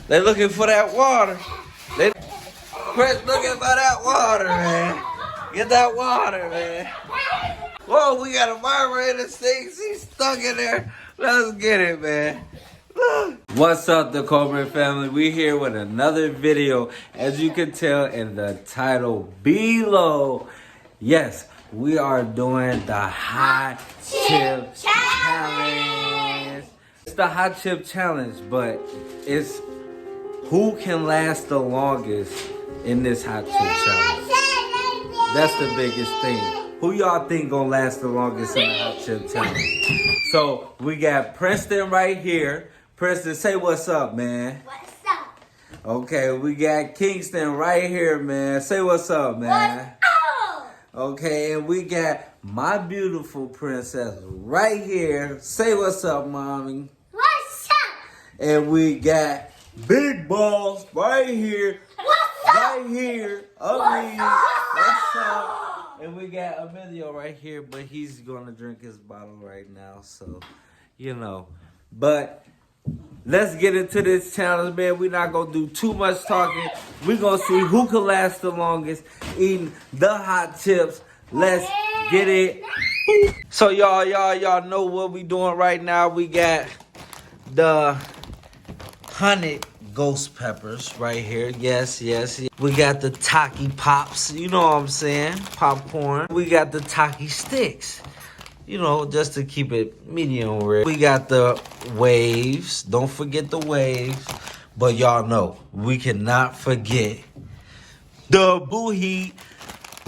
They looking for that water. They Chris looking for that water, man. Get that water, man. Whoa, we got a vibrator 6. He's stuck in there. Let's get it, man. Look. What's up, the Coleman family? We here with another video. As you can tell in the title below, yes, we are doing the Hot Chip Challenge. It's the Hot Chip Challenge, but it's who can last the longest in this Hot Chip Challenge. That's the biggest thing. Who y'all think gonna last the longest in the Hot Chip Challenge? So we got Princeton right here. Princeton, say what's up, man. What's up? Okay, we got Kingston right here, man. Say what's up, man. What's up? Okay, and we got my beautiful princess right here. Say what's up, mommy. What's up? And we got Big Balls right here. What's up? Right here. What's up? And we got Emilio right here, but he's gonna drink his bottle right now, so you know. But let's get into this challenge, man. We're not gonna do too much talking. We're gonna see who can last the longest eating the hot chips. Let's get it. So y'all know what we doing right now. We got the 100 ghost peppers right here. Yes. We got the Taki Pops. You know what I'm saying? Popcorn. We got the Taki Sticks. You know, just to keep it medium rare. We got the waves. Don't forget the waves. But y'all know, we cannot forget the Boo Heat.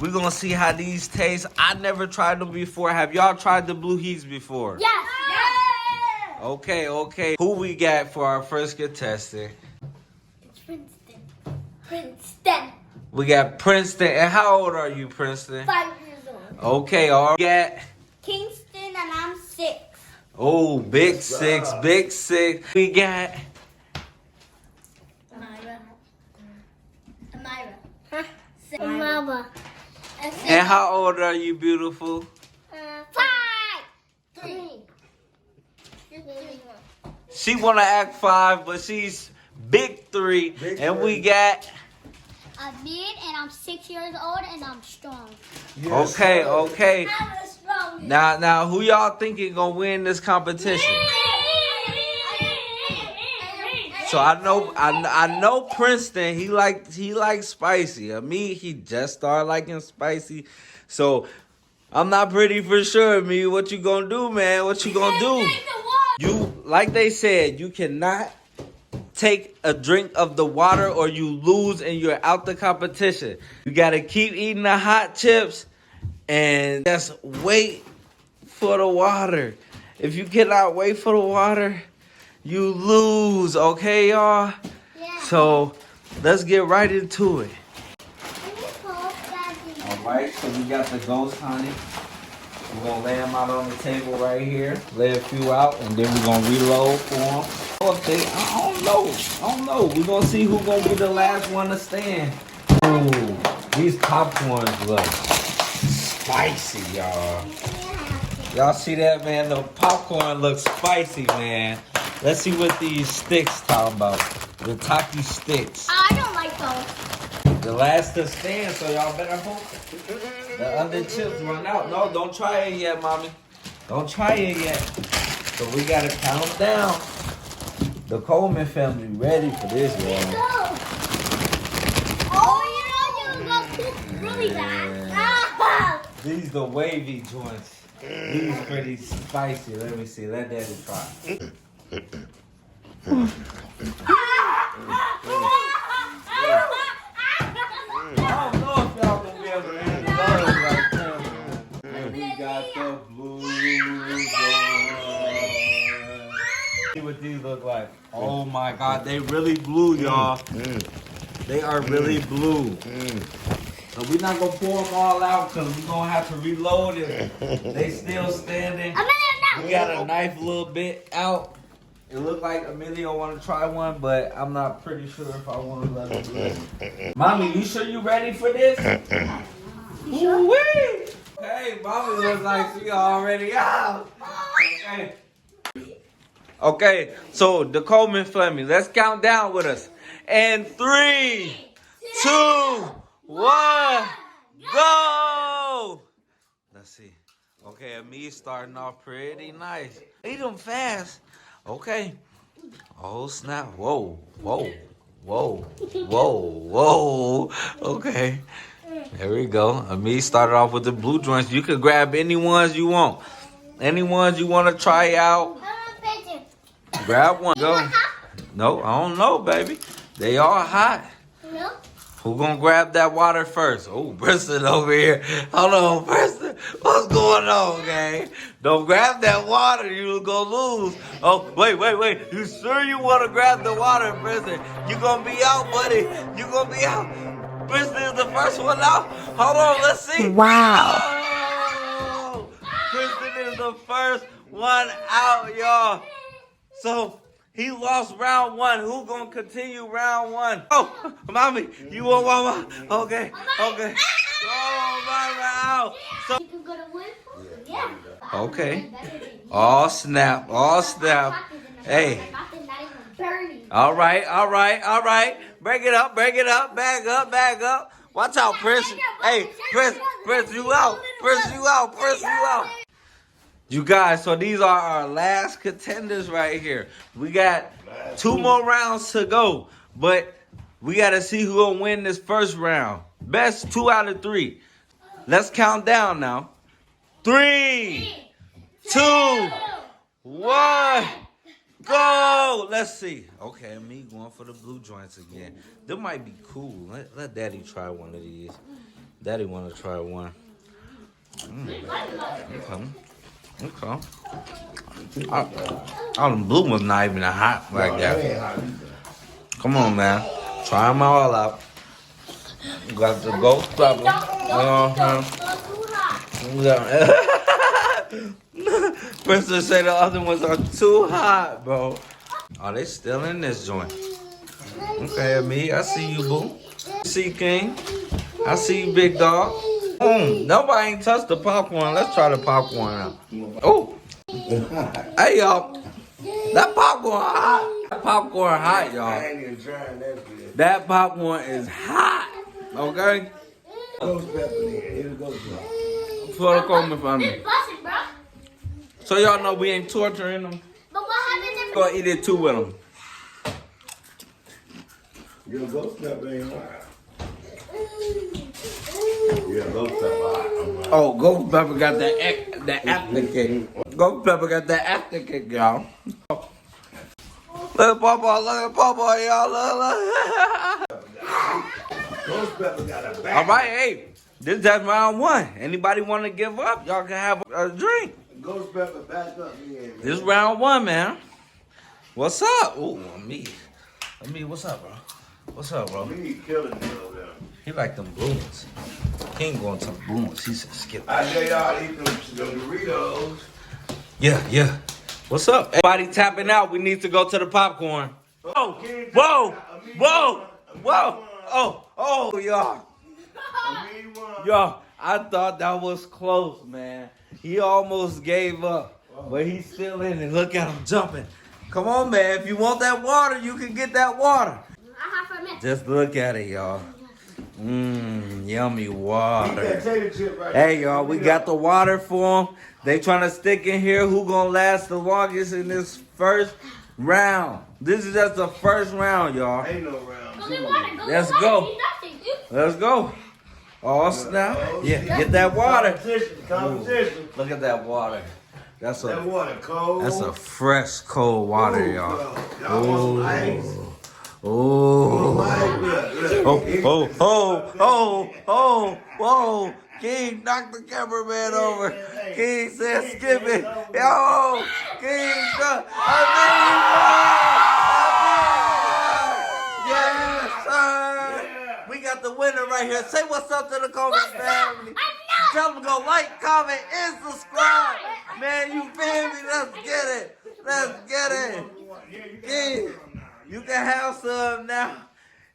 We're going to see how these taste. I never tried them before. Have y'all tried the Blue Heats before? Yes. Okay. Who we got for our first contestant? It's Princeton. We got Princeton. And how old are you, Princeton? 5 years old. Okay, all right. We got Kingston and I'm 6. oh, big 6. We got Amira. and how old are you, beautiful? 5. 3. She wanna act 5, but she's big 3. And we got I'm mid and I'm 6 years old and I'm strong. yes. Okay. I'm the strongest. Now, who y'all thinking gonna win this competition? So I know Princeton. He likes spicy. Me, he just started liking spicy. So I'm not pretty for sure. Me, what you gonna do, man? What you gonna do? You, like they said, you cannot take a drink of the water or you lose and you're out the competition. You gotta keep eating the hot chips and just wait for the water. If you cannot wait for the water, you lose, okay, y'all? Yeah. So let's get right into it. All Alright, so we got the ghost honey. We're gonna lay them out on the table right here. Lay a few out, and then we're gonna reload for them. I don't know. We're gonna see who's gonna be the last one to stand. Ooh, these popcorns look spicy, y'all. Y'all see that, man? The popcorn looks spicy, man. Let's see what these sticks talking about. The Taki sticks. I don't like those. The last to stand, so y'all better hope the other chips run out. No, don't try it yet, mommy. Don't try it yet. So we gotta count them down. The Coleman family ready for this, y'all. Oh, you know you really bad. These the wavy joints. These pretty spicy. Let me see. Let daddy try. I don't know if y'all gonna be able to eat those right there. And we got the blue ones. See what these look like. Oh my God, they really blue, y'all. They are really blue. So we're not gonna pour them all out because we're gonna have to reload it. They still standing. We got a knife a little bit out. It looked like Emilio want to try one, but I'm not pretty sure if I want to let him do it. Mommy, you sure you ready for this? Sure. Hey, Mommy looks like she already out. Okay. Okay, so the Coleman family, let's count down with us. And 3, 2, 1, go! Let's see. Okay, me starting off pretty nice. Eat them fast. Okay. Oh, snap. Whoa, whoa, whoa, whoa, whoa. Okay. There we go. Me started off with the blue joints. You can grab any ones you want. Any ones you want to try out. Grab one. Go. No, I don't know, baby. They all hot. No. Who gonna grab that water first? Oh, Preston over here. Hold on, Preston. What's going on, gang? Don't grab that water. You gonna lose. Oh, wait. You sure you want to grab the water, Preston? You gonna be out, buddy. You gonna be out. Preston is the first one out. Hold on, let's see. Wow. Oh, Preston is the first one out, y'all. So he lost round one. Who gonna continue round one? Oh, mommy, you want mama? Okay. Oh, mama out. So You can go to win. Yeah. okay. All snap. Hey. All right. Break it up. Bag up. Watch out, Prince. Hey, Prince, you out. Prince, you out. You guys, so these are our last contenders right here. We got 2 more rounds to go, but we got to see who gonna win this first round. Best 2 out of 3. Let's count down now. 3, 2, 1, go. Let's see. Okay, me going for the blue joints again. They might be cool. Let Daddy try one of these. Daddy want to try one. Okay. Oh, the blue one's not even hot like that. Come on, man. Try them all out. Got the ghost pepper. Princess said the other ones are too hot, bro. Oh, they still in this joint. Okay, me. I see you, boo. See, King. I see you, big dog. Nobody ain't touched the popcorn. Let's try the popcorn out. Oh. Hey, y'all. That popcorn hot. That popcorn hot, y'all. That popcorn is hot. Okay? Ghost pepper in. Here's ghost pepper. For the Coleman family. It's busted, bro. So y'all know we ain't torturing them. But what happens if Go eat it too with them. Your ghost pepper ain't hot. Yeah, ghost pepper hot. Oh, Ghost Pepper got that afterkick. Ghost Pepper got that afterkick, y'all. Look at Papa, y'all. Look. Ghost pepper got a back. All right, hey, this is just round 1. Anybody want to give up? Y'all can have a drink. Ghost pepper back up here, man. This is round 1, man. What's up? Ooh, me, what's up, bro? What's up, bro? We need killing it over there. He like them blue ones. He ain't going to the blue ones. He said skip. I tell y'all eat them Doritos. Yeah. What's up? Everybody tapping out. We need to go to the popcorn. Whoa. Oh, y'all. Y'all, I thought that was close, man. He almost gave up, but he's still in it. Look at him jumping. Come on, man. If you want that water, you can get that water. Just look at it, y'all. Yummy water. Hey, y'all, we got the water for them. They trying to stick in here. Who gonna last the longest in this first round? This is just the first round, y'all. Ain't no round. Let's go. Let's go. Oh, snap. Yeah, get that water. Competition. Look at that water. That's That water cold. That's a fresh, cold water, y'all. Y'all want some ice? Oh. Whoa. King knocked the cameraman over. King said skip it. Yo, King, yes, sir. We got the winner right here. Say what's up to the Coleman family. Tell them to go like, comment, and subscribe. Man, you feel me? Let's get it. King, you can have some now.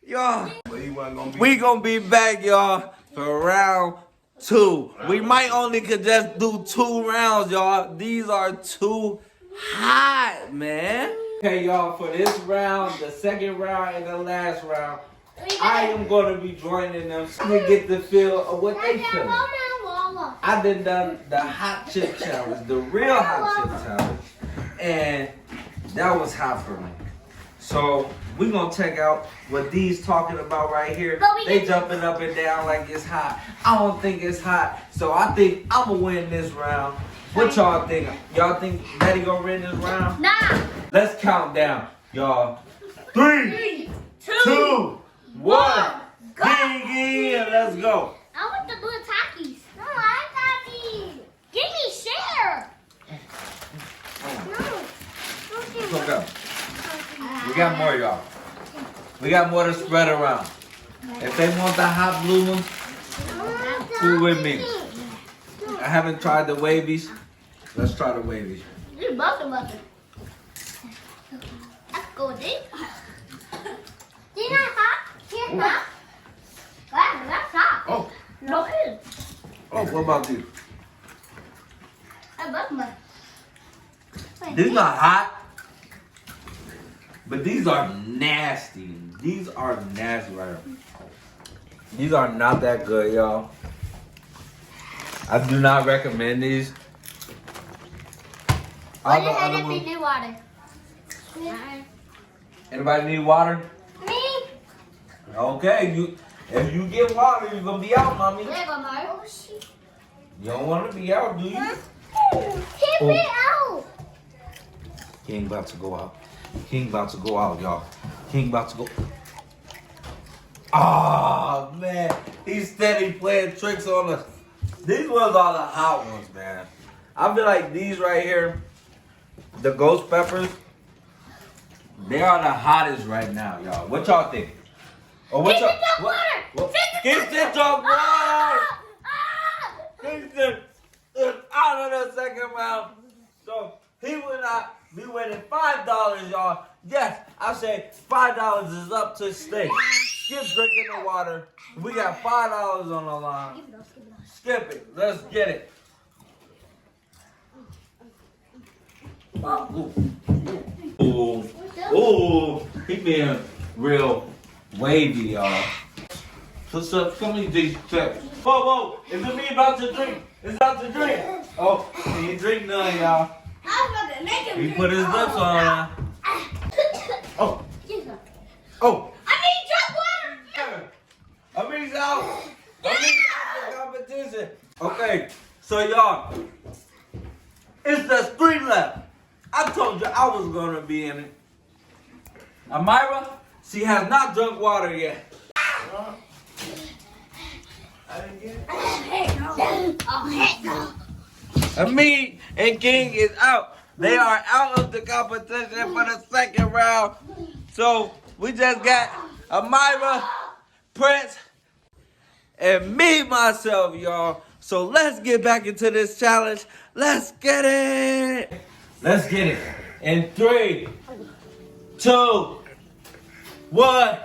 Y'all, we gonna be back, y'all, for round 2. We might only could just do 2 rounds, y'all. These are 2 hot, man. Okay, y'all, for this round, the second round and the last round, I am going to be joining them to get the feel of what they feel. I done the hot chip challenge, the real hot chip challenge, and that was hot for me. So we're going to check out what these talking about right here. They jumping up and down like it's hot. I don't think it's hot, so I think I'm going to win this round. What y'all think? Y'all think Daddy going to win this round? Nah. Let's count down, y'all. 3, 2, 1. Go. Let's go. I want the blue Takis. No, I Takis. Give me share. No. Okay. We got more, y'all. We got more to spread around. If they want the hot blue ones, who with me? I haven't tried the wavies. Let's try the wavies. This is butter. Let's go with this. See that hot? See that? Wow, that's hot. Oh. No, it is. Oh, what about these? I love my. These not hot, but these are nasty. These are nasty right here. These are not that good, y'all. I do not recommend these. What the heck if you need water? Anybody need water? Me? Okay, if you get water, you're gonna be out, mommy. There go, Mario. You don't want to be out, do you? Keep it out. King about to go out. King about to go out, y'all. King about to go. Oh man, he's steady playing tricks on us. These ones are the hot ones, man. I feel like these right here, the ghost peppers, they are the hottest right now, y'all. What y'all think? Or what y'all? Kingston took water. Kingston is out of the second round, so he will not be winning $5, y'all. Yes, I say $5 is up to stake. Skip drinking the water. We got $5 on the line. Skip it. Let's get it. Ooh. Ooh. He being real wavy, y'all. So come eat these chips. Whoa. Is it me about to drink? It's about to drink. Oh, he ain't drink none, y'all. I was about to make him He drink. put his lips on now. Oh. I need drink water. Amir's out. Amir's out for competition. Okay, so y'all, it's just 3 left. I told you I was gonna be in it. Amira, she has not drunk water yet. I didn't get it. Oh, heck no. Amir and King is out. They are out of the competition for the second round. So we just got Amira, Prince, and me, myself, y'all. So let's get back into this challenge. Let's get it. Let's get it. In 3, 2, 1.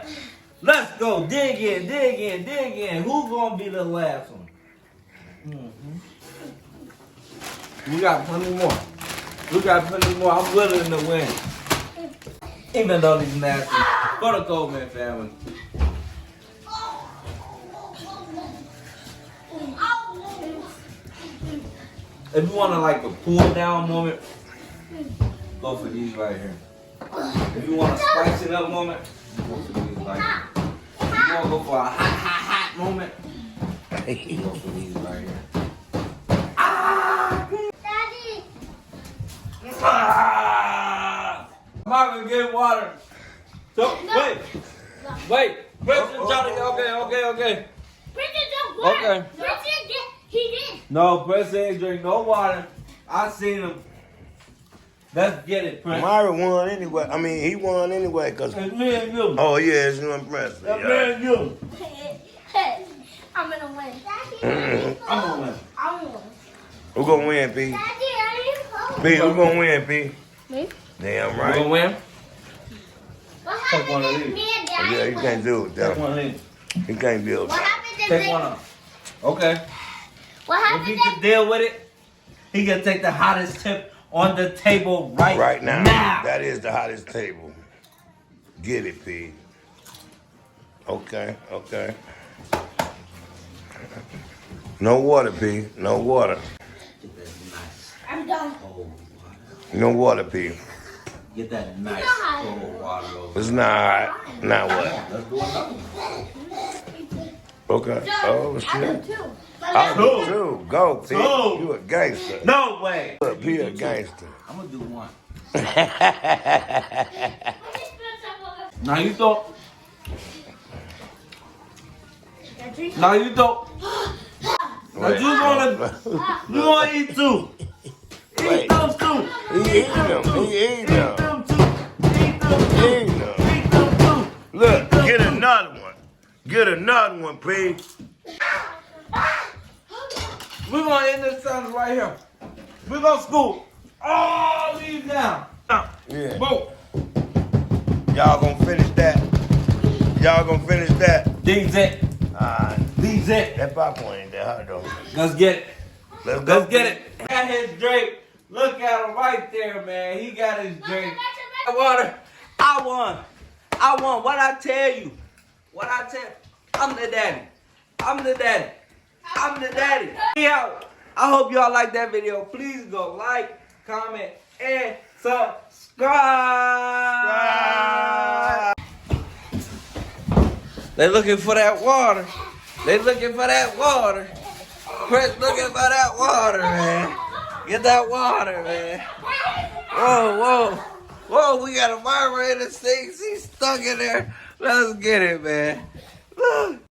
Let's go. Dig in. Who's gonna be the last one? We got plenty more. I'm willing to win. Even though these nasty. For the Coleman family. If you want to like a cool down moment, go for these right here. If you want a spice it up moment, go for these right here. If you want to go for a hot moment, go for these right here. Daddy. I'm not gonna get water. So wait. Preston Johnny, okay. Bridget don't water. Okay. Bridget he did. No, Preston ain't drink no water. I seen him. Let's get it, Preston. Myra won anyway. I mean, he won anyway, cause. It's me and you. Oh yeah, it's you and Preston. It's me and you. I'm gonna win. I'm gonna win. I'm gonna win. Who gonna win, P? Daddy, are you home? P, who gonna win, P? Me? Damn You right. gonna win? What Take one of happened if these. me and Daddy Yeah, you win? can't do it, Take though. one of these. You can't build. What happened if Take they- one of them. Okay. What If he happened can deal with it, he can take the hottest tip on the table right now. now. That is the hottest table. Get it, P. Okay, okay. No water, P. No water. Get that nice I'm done. cold water. No water, P. Get that nice cold water over. It's not hot. Now what? Let's do another one. Okay. Oh, I shit. do too. I do too. Go, P. Two. You a gangster. No way. Look, P a gangster. I'm gonna do one. Now you thought. Now you thought. Now you gonna eat two. Eat those two. He eating them. He eating them. Them two. Eat them two. He eating them. Eat them two. Look, get another one. Get another one, P. We're gonna end this sentence right here. We're gonna scoop all these down. Yeah. Boom. Y'all gonna finish that. Y'all gonna finish that. These it. Alright. These it. That popcorn ain't that hot though. Let's get it. Let's go. Let's get it. Got his drink. Look at him right there, man. He got his drink. Water. I won. I won. What I tell you? What I tell you? I'm the daddy. I'm the daddy. I'm the daddy. Yo, I hope y'all like that video. Please go like, comment, and subscribe. They looking for that water. They looking for that water. Chris looking for that water, man. Get that water, man. Whoa, whoa. Whoa, we got a vibrator. He's stuck in there. Let's get it, man. Look.